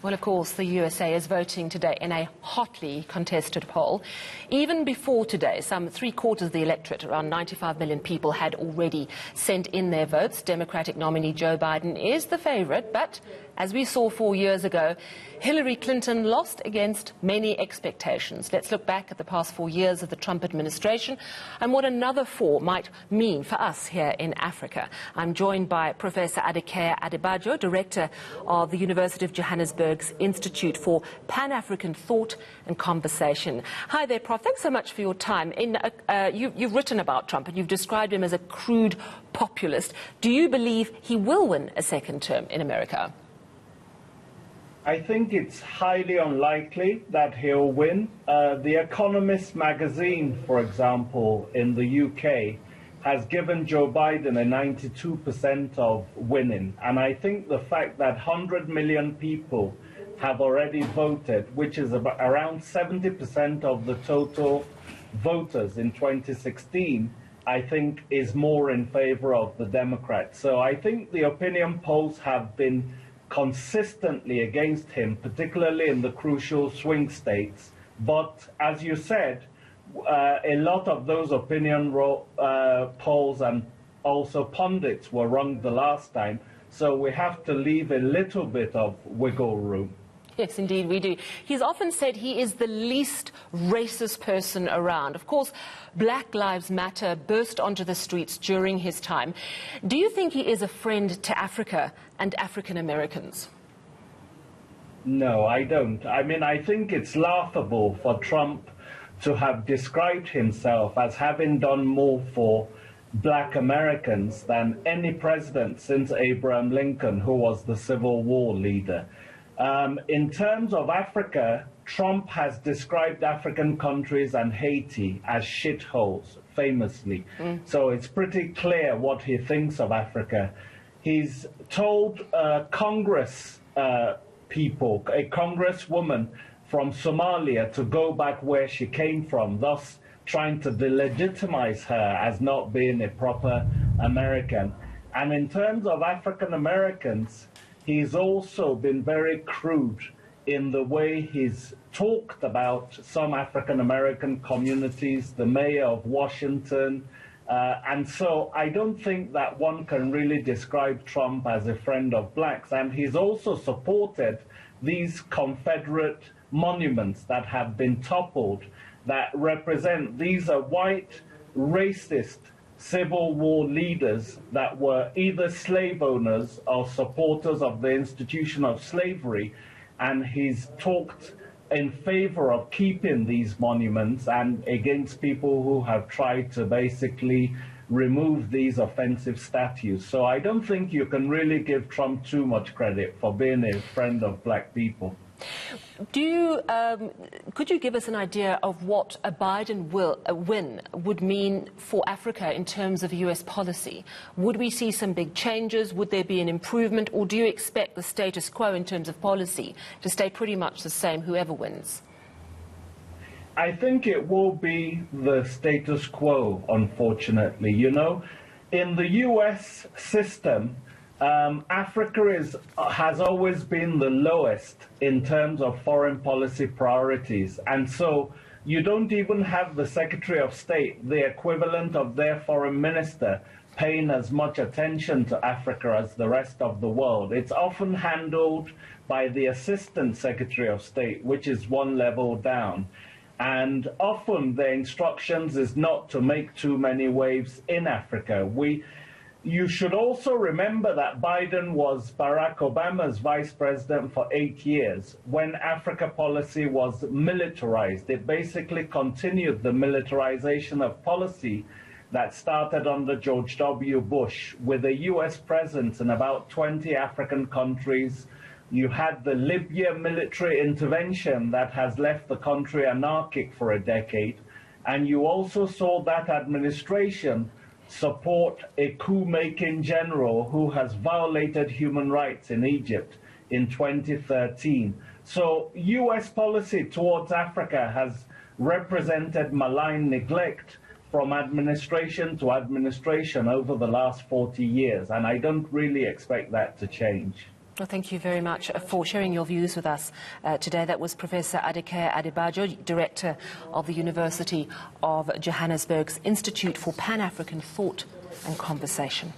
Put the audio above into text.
Well, of course, the USA is voting today in a hotly contested poll. Even before today, some three-quarters of the electorate, around 95 million people, had already sent in their votes. Democratic nominee Joe Biden is the favourite, but as we saw 4 years ago, Hillary Clinton lost against many expectations. Let's look back at the past 4 years of the Trump administration and what another 4 might mean for us here in Africa. I'm joined by Professor Adekeye Adebajo, Director of the University of Johannesburg Institute for Pan-African Thought and Conversation. Hi there, Prof. Thanks so much for your time. You've written about Trump and you've described him as a crude populist. Do you believe he will win a second term in America? I think it's highly unlikely that he'll win. The Economist magazine, for example, in the UK, has given Joe Biden a 92% of winning. And I think the fact that 100 million people have already voted, which is about around 70% of the total voters in 2016, I think is more in favor of the Democrats. So I think the opinion polls have been consistently against him, particularly in the crucial swing states. But as you said, a lot of those opinion polls and also pundits were wrong the last time, so we have to leave a little bit of wiggle room. Yes, indeed, we do. He's often said he is the least racist person around. Of course, Black Lives Matter burst onto the streets during his time. Do you think he is a friend to Africa and African Americans? No, I don't. I mean, I think it's laughable for Trump to have described himself as having done more for Black Americans than any president since Abraham Lincoln, who was the Civil War leader. In terms of Africa, Trump has described African countries and Haiti as shitholes, famously. So it's pretty clear what he thinks of Africa. He's told Congress people, a congresswoman from Somalia, to go back where she came from, thus trying to delegitimize her as not being a proper American. And in terms of African Americans, he's also been very crude in the way he's talked about some African American communities, the mayor of Washington. And so I don't think that one can really describe Trump as a friend of blacks. And he's also supported these Confederate monuments that have been toppled that represent, these are white, racist Civil War leaders that were either slave owners or supporters of the institution of slavery, and he's talked in favor of keeping these monuments and against people who have tried to basically remove these offensive statues. So I don't think you can really give Trump too much credit for being a friend of black people. Could you give us an idea of what a Biden win would mean for Africa in terms of US policy? Would we see some big changes? Would there be an improvement? Or do you expect the status quo in terms of policy to stay pretty much the same, whoever wins? I think it will be the status quo, unfortunately. You know, in the US system, Africa has always been the lowest in terms of foreign policy priorities. And so you don't even have the Secretary of State, the equivalent of their foreign minister, paying as much attention to Africa as the rest of the world. It's often handled by the Assistant Secretary of State, which is one level down. And often the instructions is not to make too many waves in Africa. You should also remember that Biden was Barack Obama's vice president for 8 years when Africa policy was militarized. It basically continued the militarization of policy that started under George W. Bush, with a U.S. presence in about 20 African countries. You had the Libya military intervention that has left the country anarchic for a decade. And you also saw that administration support a coup-making general who has violated human rights in Egypt in 2013. So U.S. policy towards Africa has represented malign neglect from administration to administration over the last 40 years, and I don't really expect that to change. Well, thank you very much for sharing your views with us today. That was Professor Adekeye Adebajo, Director of the University of Johannesburg's Institute for Pan-African Thought and Conversation.